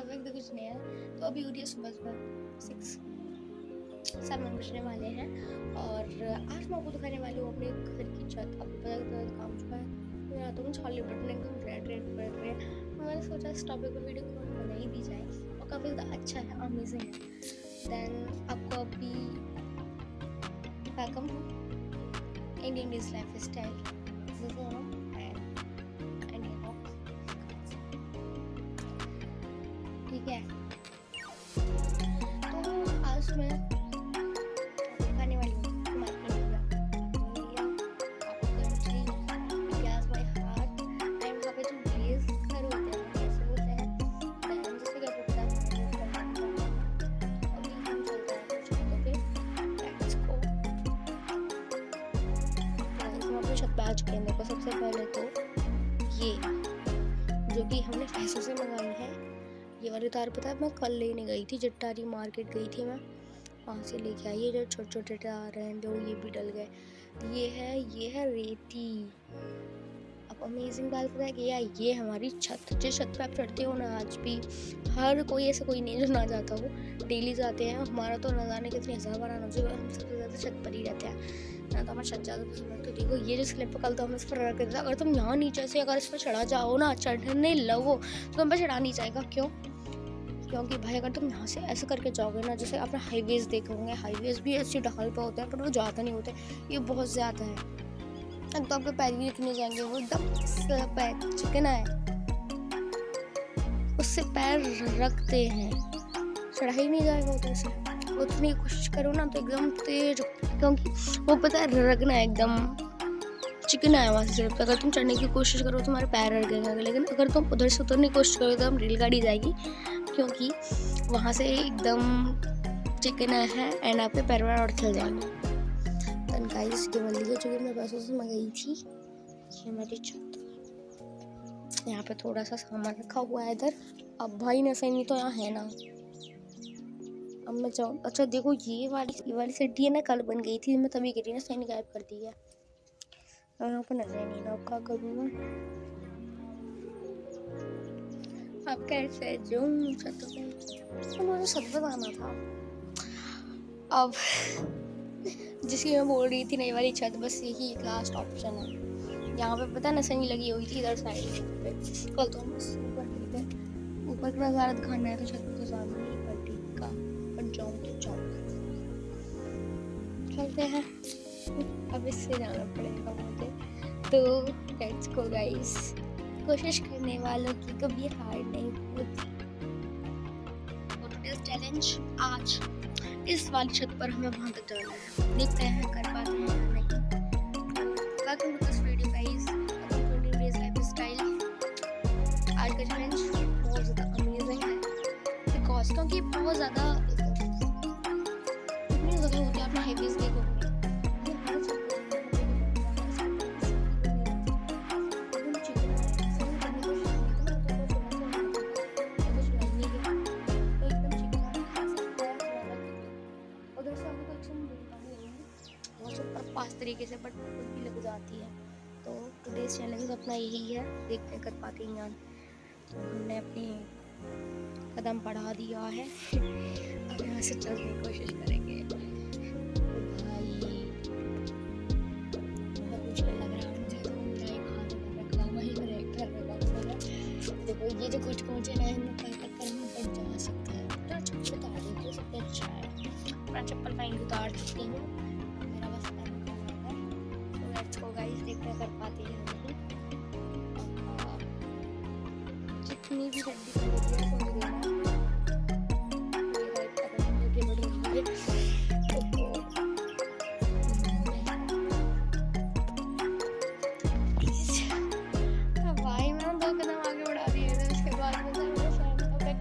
वक्त कुछ नहीं है। तो अभी हो रही है सुबह 6-7 बजने वाले हैं और आज मैं आपको दिखाने वाली हूँ अपने घर की छत। आपको पता है तो काम चुका है, मैं आता हूँ छाले बटन एकदम रेड रेड पड़ रहे हैं। मैंने सोचा इस टॉपिक पर वीडियो क्यों बना ही दी जाए और काफ़ी ज़्यादा अच्छा है, अमेजिंग है। देन आपको अभी welcome to Indian days life style ठीक है। तो आज मैं खाने वाली हूँ टमाटर लिया आपको country gas by heart and वहाँ पे जो ब्लेज घर होते हैं कैसे होते हैं दैन जैसे कि आपको पता है अभी हम चलते हैं छतों पे। Let's go. हम अपने छत पे आ चुके हैं। देखो सबसे पहले तो ये जो कि हमने पैसों से मंगाई है ये वाली तार। पता है मैं कल लेने गई थी, जट्टारी मार्केट गई थी मैं, वहाँ से लेके आई। ये जो छोटे छोटे तार हैं जो ये भी डल गए। ये है रेती। अब अमेजिंग बात पता है कि ये हमारी छत, जिस छत पे आप चढ़ते हो ना, आज भी हर कोई ऐसा कोई नहीं जो ना जाता हो, डेली जाते हैं। हमारा तो न जाने कितने हज़ार बार आना चाहिए, हम सबसे ज़्यादा छत पर ही रहते हैं ना। तो हमारा छत ज़्यादा पसंद है। तो देखो ये जो स्लिप कल तो हम इस पर रख देते, अगर तुम यहाँ नीचे से अगर इस पर चढ़ा जाओ ना, चढ़ने लगो तो तुम पर चढ़ा नहीं जाएगा। क्यों? क्योंकि भाई अगर तुम यहाँ से ऐसे करके जाओगे ना, जैसे आपने हाईवेज देखे होंगे, हाईवेज भी ऐसी ढाल पे होते हैं पर वो ज़्यादा नहीं होते, ये बहुत ज़्यादा है। तो आपके पैर भी इतने जाएंगे, वो एकदम चिकना है, उससे पैर रखते हैं, चढ़ा ही नहीं जाएगा उधर से। उतनी कोशिश करो ना तो एकदम तेज, क्योंकि वो पता है रखना है एकदम चिकना है वहाँ से। सिर्फ अगर तुम चढ़ने की कोशिश करो तुम्हारे पैर अड़ गएंगे, लेकिन अगर तुम उधर से उतरने की कोशिश करो तो हम रेलगाड़ी जाएगी, क्योंकि वहाँ से एकदम चिकना है एंड आपके पैर और चल जाएंगे। तो गाइस ये वाली है जो कि मैं पैसों से मंगाई थी, ये मेरी छत। यहाँ पे थोड़ा सा सामान रखा हुआ है इधर। अब भाई नशा नहीं तो यहाँ है ना। अब मैं जाऊँ, अच्छा देखो ये वाली सीढ़ी है ना, कल बन गई थी, मैं तभी गिरी ना, सही गायब कर दी है। यहाँ पर नजर नहीं ना, क्या करूँ मैं। अब कैसे जाऊँ छत पे, तो मुझे छत पे आना था। अब जिसकी मैं बोल रही थी नई वाली छत, बस यही एक लास्ट ऑप्शन है। यहाँ पे पता नसनी लगी हुई थी इधर साइड पे। कल तो हम ऊपर का नज़ारा दिखाना है तो छत पे तो जाना नहीं, पर ठीक का पर जाऊँ तो जाऊँ। चलते हैं, अब इससे जाना पड़ेगा मुझे। तो लेट्स गो गाइस। कोशिश करने वालों की कभी हार नहीं होती। चैलेंज आज इस वाली छत पर हमें वहां तक जाना है, देखते हैं कर पाते हैं या नहीं। Welcome to this video guys, Indian days life style. आज का चैलेंज बहुत ज़्यादा अमेजिंग है, बिकॉज क्योंकि बहुत ज़्यादा इतनी जगह होती है, आपने हेवीज देखो पास तरीके से, बट भी लग जाती है। तो टुडेज चैलेंज अपना यही है, देखते हैं कर पाते हैं। तो हमने अपनी कदम बढ़ा दिया है, अब यहाँ से चलने की कोशिश करेंगे। भाई बहुत मुश्किल लग रहा है मुझे, तो मेरा एक हाथ में रखा वहीं पर एक घर रखा। देखो ये जो कुछ पहुँचे ना, इनमें पैर तक करना बढ़ जा सकता है। मेरा चप्पल उतार देती हूँ, सबसे अच्छा है मैं चप्पल पहन के उतार सकती हूँ। गाइस देखते हैं कर पाते हैं नहीं। जितनी भी गड्डी कर भाई मैंने 2 कदम आगे बढ़ा दिए थे, उसके बाद में मेरे फोन का बैग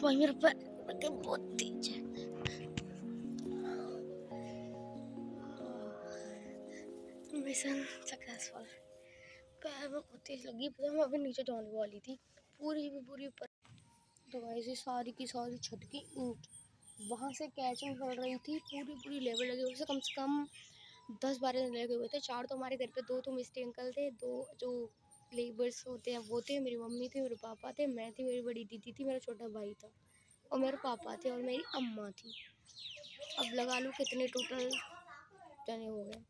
भाई मेरे पैर बहुत तेज है। Mission successful. पैर में बहुत तेज लगी, पता मैं अभी नीचे जाने वाली थी, पूरी की पूरी ऊपर। तो गाइस ये सारी की सारी छत की ईंट वहाँ से कैचिंग पड़ रही थी, पूरी पूरी लेबर लगे हुए थे, कम से कम 10-12 जन लगे हुए थे। 4 तो हमारे घर पे, 2 तो मिस्त्री अंकल थे, 2 जो लेबर्स होते हैं वो थे, मेरी मम्मी थी, मेरे पापा थे, मैं थी, मेरी बड़ी दीदी थी, मेरा छोटा भाई था और मेरे पापा थे और मेरी अम्मा थी। अब लगा लो कितने टोटल जने हो गए,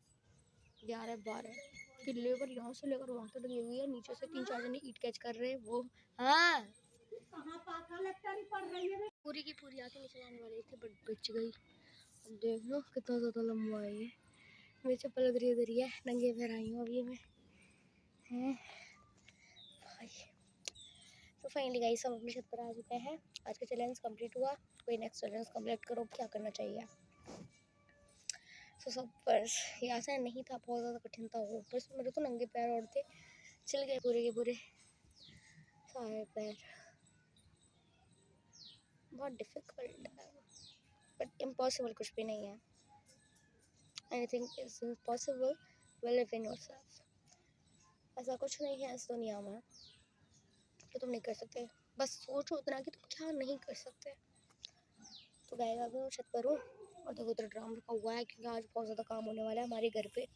11-12 कि लेबर यहाँ से लेकर वहाँ तक लगी हुई है। नीचे से 3-4 जने ईंट कैच कर रहे हैं वो। हाँ पूरी की पूरी आके नीचे जाने वाली थी बट बच गई। अब देख लो कितना ज़्यादा लंबा है ये। मेरी चप्पल उधर ही है, नंगे पैर आई हूँ अभी मैं। हैं तो फाइनली गाइस हम अपनी छत पर आ चुके हैं। आज का चैलेंज कंप्लीट हुआ। कोई नेक्स्ट चैलेंज कंप्लीट करो, क्या करना चाहिए। तो सब बस ये आसान नहीं था, बहुत ज़्यादा कठिन था। ऊपर से मेरे तो नंगे पैर और थे, चल गए पूरे के पूरे सारे पैर। बहुत डिफिकल्ट है बट इम्पॉसिबल कुछ भी नहीं है। Anything is impossible believe in yourself. ऐसा कुछ नहीं है इस दुनिया में कि तुम नहीं कर सकते। बस सोचो उतना कि तुम क्या नहीं कर सकते। तो गाइस अभी मैं छत पर हूँ और देखो उधर ड्राम रखा हुआ है क्योंकि आज बहुत ज़्यादा काम होने वाला है हमारे घर पे।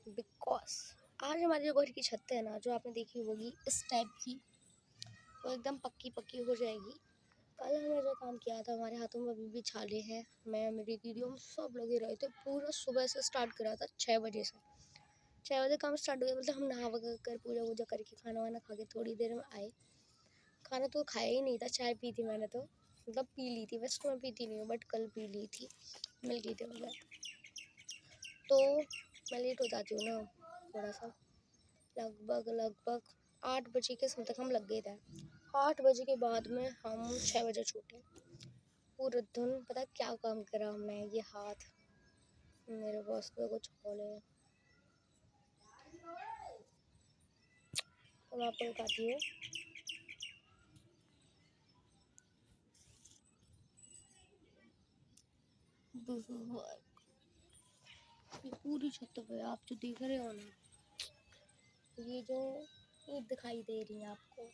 बिकॉज आज हमारी जो घर की छत है ना, जो आपने देखी होगी इस टाइप की, वो एकदम पक्की पक्की हो जाएगी। कल हमने जो काम किया था, हमारे हाथों में अभी भी छाले हैं। मैं, मेरी दीदी, हम सब लगे रहे थे। पूरा सुबह से स्टार्ट करा था 6 बजे से। 6 बजे काम स्टार्ट हो गया, मतलब हम नहा वहा कर पूजा वूजा करके खाना वाना खा के थोड़ी देर में आए। खाना तो खाया ही नहीं था, चाय पी थी मैंने तो, मतलब पी ली थी। वैसे तो मैं पीती नहीं हूँ बट कल पी ली थी, मिल गई थी मुझे। तो मैं लेट हो जाती हूँ ना थोड़ा सा। लगभग 8 बजे के समय तक हम लग गए थे। 8 बजे के बाद में हम 6 बजे छूटे। पूरा दिन पता क्या काम करा हमने। ये हाथ मेरे बॉस को कुछ बोले तो मैं आपको दिखाती हूँ। ये पूरी छत पे आप जो देख रहे हो ना, ये जो ईंट दिखाई दे रही है आपको,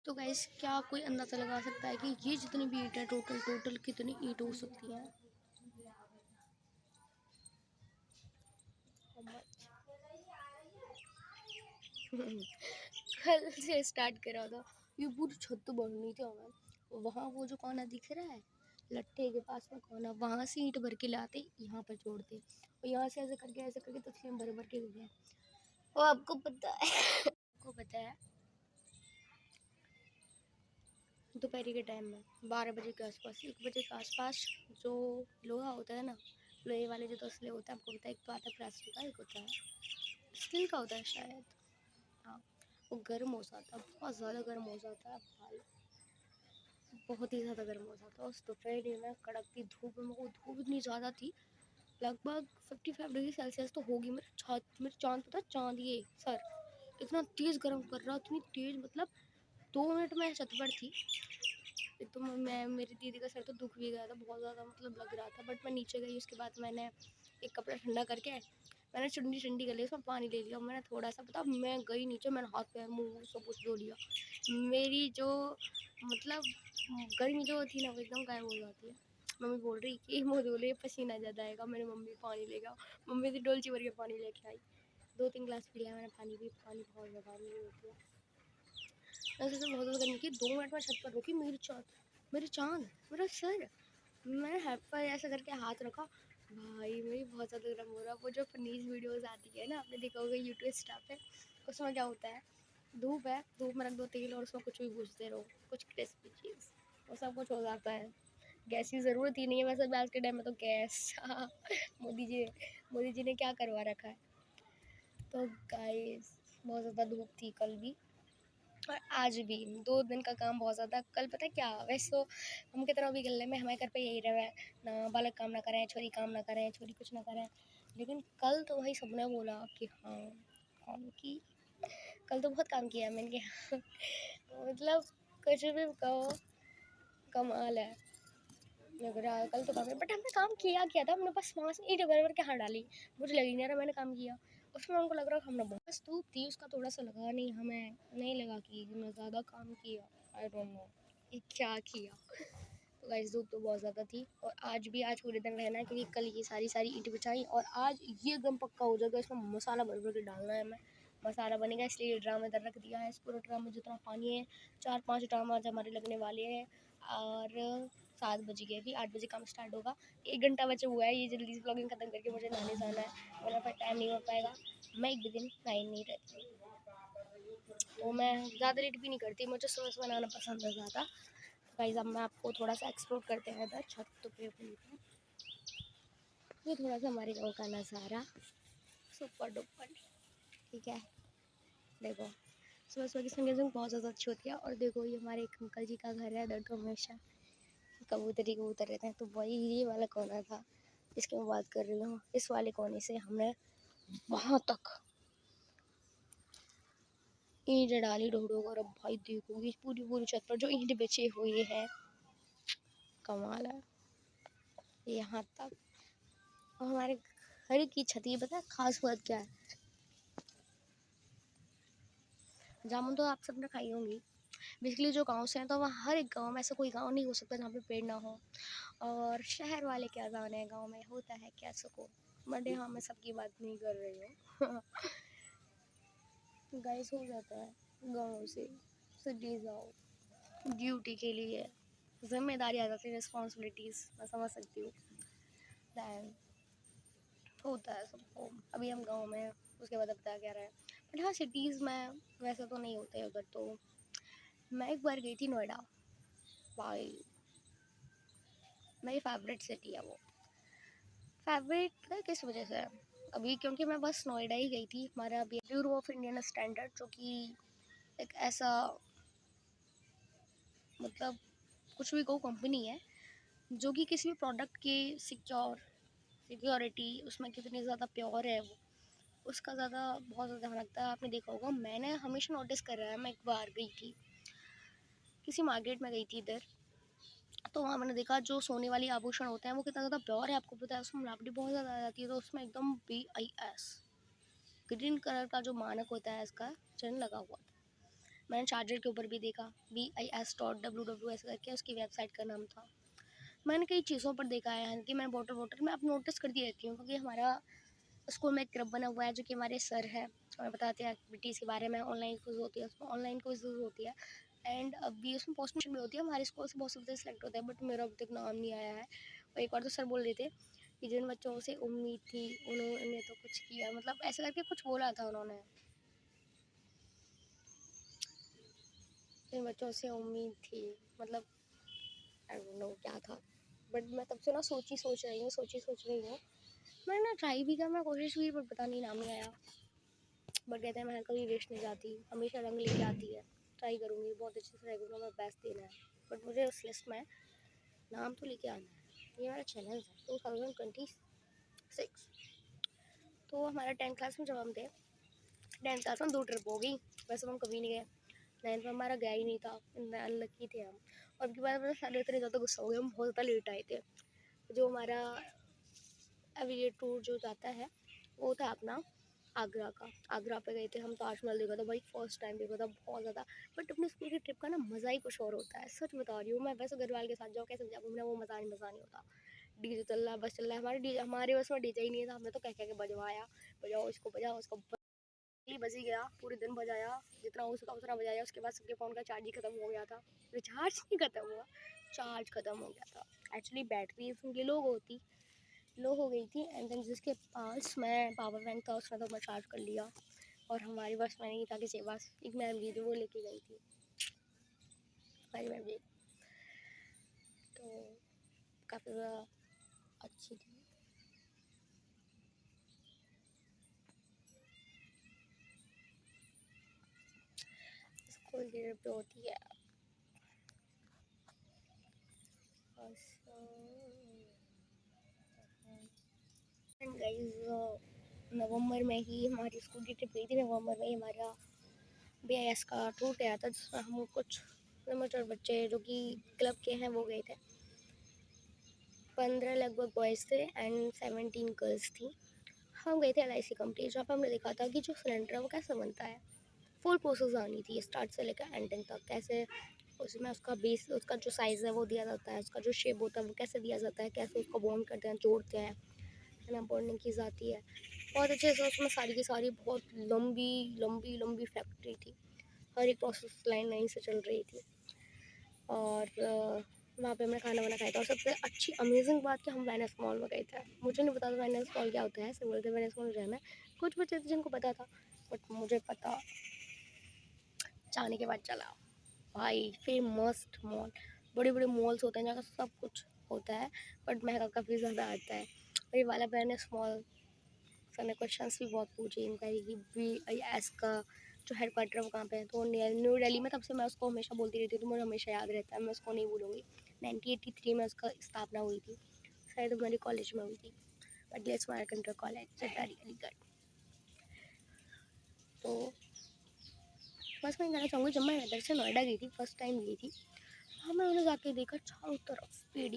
तो गाइस क्या कोई अंदाज़ा लगा सकता है कि ये जितनी भी ईंट है टोटल कितनी ईंट हो सकती हैं। कल से स्टार्ट करा था, ये पूरी छत तो बननी थी हमें। वहाँ वो जो कोना दिख रहा है लट्ठे के पास में कोना, वहाँ से ईंट भर के लाते, यहाँ पर जोड़ते और यहाँ से ऐसे करके तस्लीम भर भर के गए। और आपको पता है आपको पता है दोपहर के टाइम में 12 बजे के आसपास, 1 बजे के आसपास जो लोहा होता है ना, लोहे वाले जो तसले होते हैं, आपको पता है एक तो आता है प्लास्टिक का, एक होता है स्टील का होता है शायद। हाँ वो गर्म हो जाता है, बहुत ज़्यादा गर्म हो जाता है भाई, बहुत ही ज़्यादा गर्म हो जाता है। उस दोपहर में कड़कती धूप में, वो धूप इतनी ज़्यादा थी, लगभग 55 डिग्री सेल्सियस तो होगी। मेरे चाँद पता, चाँद ये सर इतना तेज़ गर्म कर रहा, इतनी तेज़, मतलब 2 मिनट में छत पर थी। एक तो मैं, मेरी दीदी का सर तो दुख भी गया था बहुत ज़्यादा, मतलब लग रहा था। बट मैं नीचे गई, उसके बाद मैंने एक कपड़ा ठंडा करके मैंने चुन्नी कर ली, उसमें पानी ले लिया। मैंने थोड़ा सा पता, मैं गई नीचे, मैंने हाथ पैर मुँह सब कुछ धो लिया। मेरी जो मतलब गर्मी जो होती है ना, वो एकदम गायब हो जाती है। मम्मी बोल रही कि मुँह धो ले, पसीना ज़्यादा आएगा। मेरी मम्मी पानी लेगा, मम्मी से डोलची भर के पानी लेके आई, 2-3 गिलास पी लिया मैंने पानी भी। पानी बहुत ज़्यादा नहीं होती है वैसे तो, बहुत ज़्यादा गर्मी की। 2 मिनट में छत पर रुकी, मेरी चाँद, मेरा सर, मैंने हेड पर ऐसा करके हाथ रखा, भाई मेरी बहुत ज़्यादा गर्म हो रहा। वो जो फनीज वीडियोस आती है ना, आपने देखा होगा यूट्यूब इंस्टा पे, उसमें क्या होता है, धूप है, धूप में रख दो तेल और उसमें कुछ भी भूजते रहो, कुछ क्रिस्पी चीज़, वो सब कुछ हो जाता है। गैस की ज़रूरत ही नहीं है वैसे भी आज के टाइम में तो गैस मोदी जी ने क्या करवा रखा है। तो गाइस बहुत ज़्यादा धूप थी कल भी और आज भी, 2 दिन का काम बहुत ज़्यादा। कल पता है क्या, वैसे तो हम कितना भी कर ले में हमारे घर पे यही रहा है ना, बालक काम ना करें, छोरी काम ना करें, छोरी कुछ ना करें। लेकिन कल तो भाई सबने बोला कि हाँ काम की, कल तो बहुत काम किया मैंने कि मतलब कुछ भी कहो, कमाल है लग रहा है। कल तो काम, बट हमने काम किया था, हमने बस वहाँ से ईंट भर भर के हाथ डाली, मुझे लग ही नहीं रहा मैंने काम किया। उसमें उनको लग रहा हमने बहुत धूप थी, उसका थोड़ा सा लगा नहीं, हमें नहीं लगा कि मैं ज़्यादा काम किया। आई डोंट नो कि क्या किया। तो गाइस धूप तो बहुत ज़्यादा थी और आज पूरे दिन रहना है क्योंकि कल ये सारी ईंट बिछाई और आज ये एकदम पक्का हो जाएगा। इसमें मसाला भर भर के डालना है, हमें मसाला बनेगा, इसलिए ड्राम इधर रख दिया है। इस पूरे ड्राम में जितना पानी है 4-5 ड्राम आज हमारे लगने वाले हैं और 7 बज गए, अभी 8 बजे काम स्टार्ट होगा। 1 घंटा बचा हुआ है, ये जल्दी से ब्लॉगिंग ख़त्म करके मुझे नहाने जाना है वरना फिर टाइम नहीं हो पाएगा। मैं एक भी दिन नहाई नहीं रहती, तो मैं ज़्यादा लेट भी नहीं करती, मुझे सुबह नहाना पसंद है ज़्यादा। गाइस अब मैं आपको थोड़ा सा एक्सप्लोर करते हैं इधर छत पे अपनी पर। ये थोड़ा सा हमारे गाँव का नज़ारा सुपर डुपर, ठीक है। देखो सुबह सुबह की संगीत बहुत ज़्यादा अच्छी होती है। और देखो ये हमारे एक अंकल जी का घर है, इधर तो हमेशा कबूतर ही कबूतर रहते हैं। तो वही ये वाला कोना था जिसकी मैं बात कर रही हूँ। इस वाले कोने से हमने वहाँ तक ईंट डाली ढूंढो और अब भाई देखोगी पूरी पूरी छत पर जो ईंट बिछे हुए हैं, कमाल है। यहाँ तक और हमारे घर की छत, ये पता है खास बात क्या है, जामुन तो आप सबने खाई होंगी। बेसिकली जो गाँव से हैं तो वहाँ हर एक गाँव में ऐसा कोई गाँव नहीं हो सकता जहाँ पे पेड़ ना हो। और शहर वाले क्या जाने हैं गाँव में होता है क्या सुकून, बट हाँ मैं सबकी बात नहीं कर रही हूँ। गाइस हो जाता है गाँव से सिटी जाओ ड्यूटी के लिए, जिम्मेदारी आ जाती है, रिस्पॉन्सिबिलिटीज़ मैं समझ सकती हूँ। दैन होता है सबको। अभी हम गांव में हैं, उसके बाद अब बता क्या रहा है, बट हाँ सिटीज़ में वैसे तो नहीं होते उधर। तो मैं एक बार गई थी नोएडा, भाई मेरी फेवरेट सिटी है वो। फेवरेट पता है किस वजह से? अभी क्योंकि मैं बस नोएडा ही गई थी। हमारा अभी ब्यूरो ऑफ इंडियन स्टैंडर्ड जो कि एक ऐसा मतलब कुछ भी को कंपनी है जो कि किसी भी प्रोडक्ट की सिक्योरिटी उसमें कितनी ज़्यादा प्योर है वो, उसका ज़्यादा बहुत ज़्यादा ध्यान रखता है। आपने देखा होगा, मैंने हमेशा नोटिस कर रहा है। मैं एक बार गई थी किसी मार्केट में गई थी इधर, तो वहाँ मैंने देखा जो सोने वाली आभूषण होते हैं वो कितना ज़्यादा प्योर है। आपको पता है उसमें मिलावटी बहुत ज़्यादा आ जाती है। तो उसमें एकदम BIS ग्रीन कलर का जो मानक होता है इसका चिन्ह लगा हुआ था। मैंने चार्जर के ऊपर भी देखा BIS.WWS करके उसकी वेबसाइट का नाम था। मैंने कई चीज़ों पर देखा है कि मैं बॉटल वॉटल में अब नोटिस करती रहती हूँ क्योंकि हमारा स्कूल में एक क्लब बना हुआ है जो कि हमारे सर है, हमें बताते हैं एक्टिविटीज़ के बारे में। ऑनलाइन क्विज होती है, उसमें ऑनलाइन क्विज होती है एंड अभी उसमें पोस्टेशन भी होती है। हमारे स्कूल से बहुत से बच्चे सेलेक्ट होते हैं बट मेरा अभी तक नाम नहीं आया है। और एक बार तो सर बोल रहे थे कि जिन बच्चों से उम्मीद थी उन्होंने तो कुछ किया, मतलब ऐसे करके कुछ बोला था उन्होंने, जिन बच्चों से उम्मीद थी, मतलब आई डोंट नो क्या था। बट मैं तब से ना सोच रही हूँ। मैंने ना ट्राई भी किया, मैं कोशिश की बट पता नहीं नाम नहीं आया। बट कहते हैं मैं कभी वेस्ट नहीं जाती, हमेशा रंग लेके आती है। ट्राई करूँगी, बहुत अच्छे से ट्राई करूँगा, मैं बेस्ट देना है। बट मुझे उस लिस्ट में नाम तो लेके आना है, ये मेरा चैलेंज है 2026। तो हमारा 10th क्लास में जब हम थे, 10th क्लास में 2 ट्रिप हो गई, वैसे तो हम कभी नहीं गए। 9th में हमारा गया ही नहीं था, अनलकी थे हम। और अब की बार मतलब सारे इतने ज़्यादा गुस्सा हो गए, हम बहुत ज़्यादा लेट आए थे। जो हमारा अभी ये टूर जो जाता है वो था अपना आगरा का। आगरा पे गए थे हम, ताजमहल देखा था भाई, फर्स्ट टाइम देखा था, बहुत ज़्यादा। बट अपने स्कूल की ट्रिप का ना मज़ा ही कुछ और होता है, सच बता रही हूँ मैं। वैसे घर वाले के साथ जाओ कैसे जाओ घूमना, वो मज़ा नहीं होता। डीजे चल रहा है, बस चल रहा है, हमारे बस में डीजे ही नहीं था। हमने तो कह के बजवाया, बजाओ इसको बज ही गया, पूरे दिन बजाया जितना हो सका उतना बजाया। उसके बाद सबके फ़ोन का चार्ज ही खत्म हो गया था। रिचार्ज नहीं खत्म हुआ, चार्ज खत्म हो गया था। एक्चुअली बैटरी उनकी लो हो गई थी एंड देन जिसके पास मैं पावर बैंक था उसने तो मैं चार्ज कर लिया। और हमारी बस में नहीं था, किसी के पास एक मैम जी थी वो लेके गई थी, हमारी मैम जी, तो काफ़ी ज़्यादा अच्छी थी। स्कूल की ट्रिप तो होती है गाइस। नवंबर में ही हमारी स्कूल की ट्रिप गई थी। नवंबर में ही हमारा BIS का टूर गया था जिसमें हम कुछ लिमिटेड बच्चे जो कि क्लब के हैं वो गए थे। 15 लगभग बॉयज़ थे एंड 17 गर्ल्स थी। हम गए थे LIC कंपनी, जहाँ पे हमने देखा था कि जो सिलेंडर है वो कैसे बनता है। फुल प्रोसेस आनी थी स्टार्ट से लेकर एंडिंग तक, कैसे उसमें उसका बेस, उसका जो साइज़ है वो दिया जाता है, उसका जो शेप होता है वो कैसे दिया जाता है, कैसे उसको बॉन्ड करते हैं, जोड़ते हैं, है ना, बॉन्डिंग की जाती है बहुत अच्छे से। उसमें सारी की सारी बहुत लंबी लंबी लंबी फैक्ट्री थी, हर एक प्रोसेस लाइन से चल रही थी। और वहाँ पे हमने खाना वाना खाया था। और सबसे अच्छी अमेजिंग बात कि हम वेनिस मॉल में गए थे। मुझे नहीं पता था वेनिस मॉल क्या होता है, सब बोलते वेनिस मॉल जाना है। कुछ बच्चे थे जिनको पता था, बट मुझे पता जाने के बाद चला। भाई फेमस मॉल, बड़े बड़े मॉल्स होते हैं जहाँ सब कुछ होता है, बट महंगा काफ़ी ज़्यादा आता है। और ये वाला वेनिस मॉल, सर ने क्वेश्चंस भी बहुत पूछे, इंक्वायरी की BIS का जो हेड क्वार्टर है वो कहाँ पे है, तो न्यू दिल्ली में। तब से मैं उसको हमेशा बोलती रहती हूँ, तो मुझे हमेशा याद रहता है, मैं उसको नहीं भूलूँगी। 1983 में उसका स्थापना हुई थी, शायद हमारी कॉलेज में हुई थी, बट स्मारक इंटर कॉलेज चट्टारी अलीगढ़। तो बस मैं कहना चाहूँगी, जब मैं इधर से नोएडा गई थी, फर्स्ट टाइम गई थी, हाँ मैंने जाके देखा चारों तरफ पेड़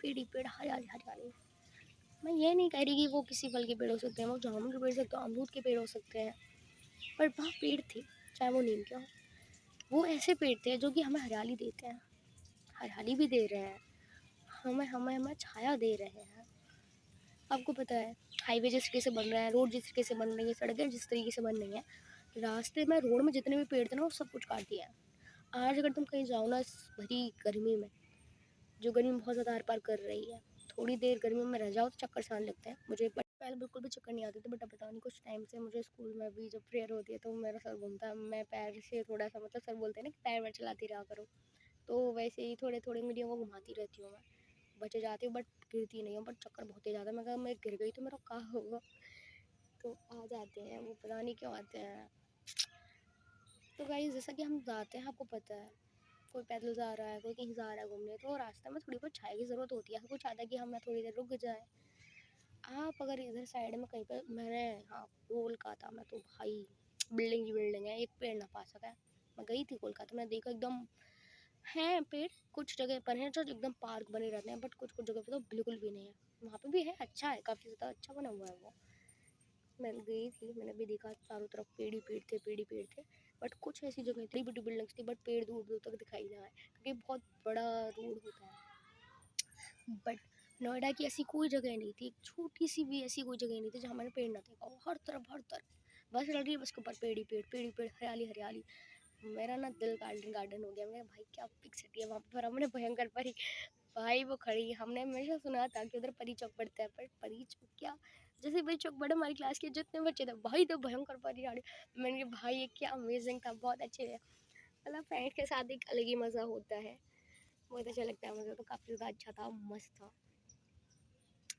ही पेड़, हरियाली हरियाली। मैं ये नहीं कह रही कि वो किसी फल के पेड़ हो सकते हैं, वो जामुन के पेड़ हो सकते हैं, अमरूद के पेड़ हो सकते हैं, पर वहाँ पेड़ थे, चाहे वो नीम के हो। वो ऐसे पेड़ थे जो कि हमें हरियाली देते हैं, हरियाली भी दे रहे हैं, हमें हमें हमें छाया दे रहे हैं। आपको पता है हाईवे जिस तरीके से बन रहा है, रोड जिस तरीके से बन रही है, सड़कें जिस तरीके से बन रही हैं, रास्ते में रोड में जितने भी पेड़ थे ना वो सब कुछ काट दिया है। आज अगर तुम कहीं जाओ ना इस भरी गर्मी में, जो गर्मी बहुत ज़्यादा आर पार कर रही है, थोड़ी देर गर्मी में रह जाओ तो चक्कर सा आने लगता है। मुझे पहले बिल्कुल भी चक्कर नहीं आते थे, बट अब पता नहीं कुछ टाइम से मुझे स्कूल में भी जब प्रेयर होती है तो मेरा सर घूमता है, मैं पैर से थोड़ा सा, मतलब सर बोलते हैं ना कि पैर वैर चलाती रहा करो, तो वैसे ही थोड़े थोड़े मीडियम को घुमाती रहती हूँ मैं, बचे जाती हूँ बट गिरती नहीं हूँ, बट चक्कर बहुत ही ज़्यादा। मैं कहा मैं गिर गई तो मेरा क्या होगा, तो आ जाते हैं वो, पता नहीं क्यों आते हैं। तो गाइस जैसा कि हम जाते हैं, आपको पता है कोई पैदल जा रहा है, कोई कहीं जा रहा है घूमने, तो रास्ते में थोड़ी बहुत छाया की ज़रूरत होती है। हर कोई चाहता है कि हम थोड़ी देर रुक जाए। आप अगर इधर साइड में कहीं पर, मैंने हाँ कोलकाता में तो भाई बिल्डिंग ही बिल्डिंग है, एक पेड़ ना पा सका है। मैं गई थी कोलकाता, मैं देखा एकदम है पेड़, कुछ जगह पर हैं जो एकदम पार्क बने रहते हैं, बट कुछ कुछ जगह पर तो बिल्कुल भी नहीं है। वहाँ पे भी है, अच्छा है, काफ़ी ज़्यादा अच्छा बना हुआ है वो। मैं गई थी, मैंने भी देखा चारों तरफ पेड़ ही पेड़ थे, पेड़ ही पेड़ थे, बट कुछ ऐसी जगह थी, बड़ी बिल्डिंग्स थी, बट पेड़ दूर दूर तक दिखाई ना आए, क्योंकि बहुत बड़ा रोड होता है। बट नोएडा की ऐसी कोई जगह नहीं थी, छोटी सी भी ऐसी कोई जगह नहीं थी जहाँ मैंने पेड़ ना देखा हो। हर तरफ बस चल रही है, बस के ऊपर पेड़ ही पेड़, हरियाली हरियाली। मेरा ना दिल गार्डन गार्डन हो गया। मैं भाई क्या पिक सिटी है वहाँ पर, हमने भयंकर परी, भाई वो खड़ी, हमने हमेशा सुना था कि उधर परी चौक पड़ता है, पर परी चौक क्या, जैसे परी चौक बड़ा, हमारी क्लास के जितने बच्चे थे भाई तो भयंकर परी आ रही। मैंने कहा भाई ये क्या अमेजिंग था, बहुत अच्छे थे। मतलब फ्रेंड्स के साथ एक अलग ही मज़ा होता है, बहुत अच्छा लगता है मुझे, तो काफ़ी ज़्यादा अच्छा था, मस्त था।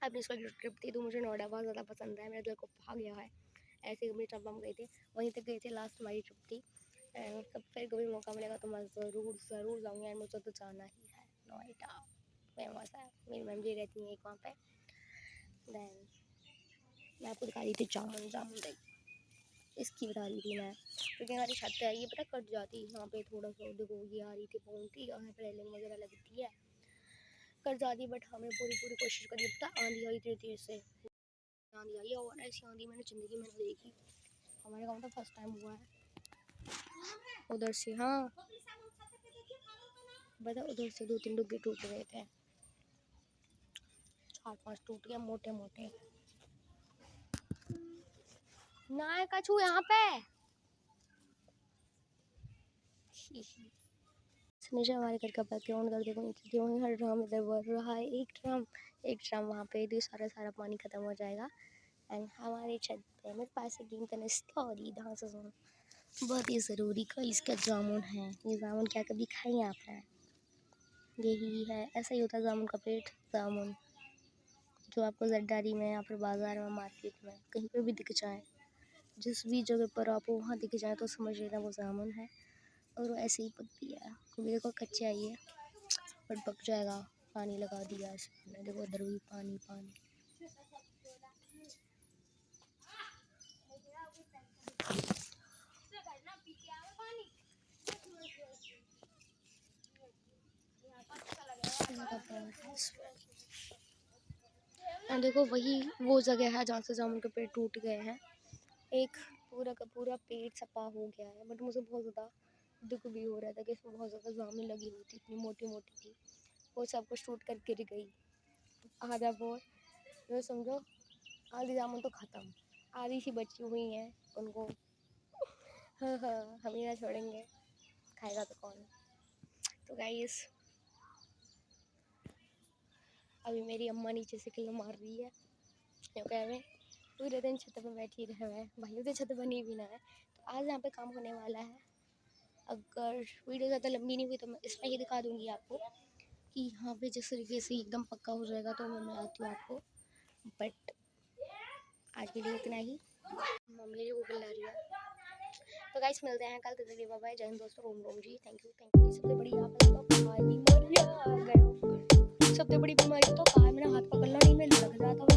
अपनी इसका ट्रिप थी तो मुझे नोएडा बहुत ज़्यादा पसंद है, मेरे दिल को भा गया है। ऐसे ही जब हम गए थे वहीं तक गए थे, लास्ट हमारी ट्रिप थी। तब फिर कभी मौका मिलेगा तो मैं ज़रूर जाऊँगी, एंड मुझे तो जाना ही है। नोएडा फेमस है, मेरी मैम जी रहती हैं एक वहाँ पे। दैन मैं आपको दिखा रही थी जामुन देख, इसकी बता रही थी मैं, क्योंकि हमारी छत है, ये पता कट जाती यहाँ पे थोड़ा सा, देखो ये आ रही थी बाउंड्री, यहाँ पर रेलिंग वगैरह लगती है, कट जाती, बट हमने पूरी कोशिश करी। पता आंधी आई थी तेज से, आंधी आई है, और ऐसी आंधी मैंने ज़िंदगी में नहीं देखी, हमारे गाँव तो फर्स्ट टाइम हुआ है। उधर से हाँ बता, उधर से 2-3 डुग्गे टूट गए थे, 4-5 टूट गए मोटे मोटे। ना कछू यहाँ पे नीचे हमारे घर का बैकग्राउंड कर देखो, नीचे वहीं हर ड्राम इधर बढ़ रहा है, एक ड्राम वहाँ पे, तो सारा पानी ख़त्म हो जाएगा। एंड हमारे छत पे मेरे पास एक गेम स्टोरी डांस बहुत ही ज़रूरी का इसका जामुन है। ये जामुन क्या कभी खाई आपने? यही है, ऐसा ही होता है जामुन का पेट। जामुन जो आपको जरदारी में या फिर बाज़ार में, मार्केट में कहीं पर भी दिख जाए, जिस भी जगह पर आपको वहाँ दिख जाए तो समझ लेना वो जामुन है। और वो ऐसे ही पकती है, क्योंकि देखो कच्चे आई है बट पक जाएगा। पानी लगा दिया इसमें, देखो उधर भी पानी पानी। एंड देखो वही वो जगह है जहाँ से जामुन के पेड़ टूट गए हैं। एक पूरा का पूरा पेड़ सपा हो गया है, बट मुझे बहुत ज़्यादा दुख भी हो रहा था कि इसमें बहुत ज़्यादा जामुन लगी हुई थी, इतनी मोटी मोटी थी, वो सब कुछ टूट कर गिर गई। आधा बोर तो समझो, आधी जामुन तो ख़त्म, आधी सी बची हुई हैं उनको हाँ हाँ हम ही ना छोड़ेंगे, खाएगा तो कौन। तो गाइस अभी मेरी अम्मा नीचे से किल्लो मार रही है क्योंकि हमें पूरे दिन छत पर बैठी रहे हुए हैं, भाई तो छत बनी भी ना है। तो आज यहाँ पे काम होने वाला है। अगर वीडियो ज़्यादा लंबी नहीं हुई तो मैं इसमें ही दिखा दूँगी आपको कि यहाँ पे जिस तरीके से एकदम पक्का हो जाएगा तो मैं आती हूँ आपको। बट आज के लिए इतना ही। मम्मी मेरी वो बुला रही है। तो गाइस मिलते हैं कल, तब तक के लिए बाय बाय, जय हिंद दोस्तों, रोम रोम जी, थैंक यू। सबसे बड़ी यहाँ पे तो बीमारी आ गए, सबसे बड़ी बीमारी तो कार मेरा हाथ पकड़ना नहीं, मैं लग जाता हूँ।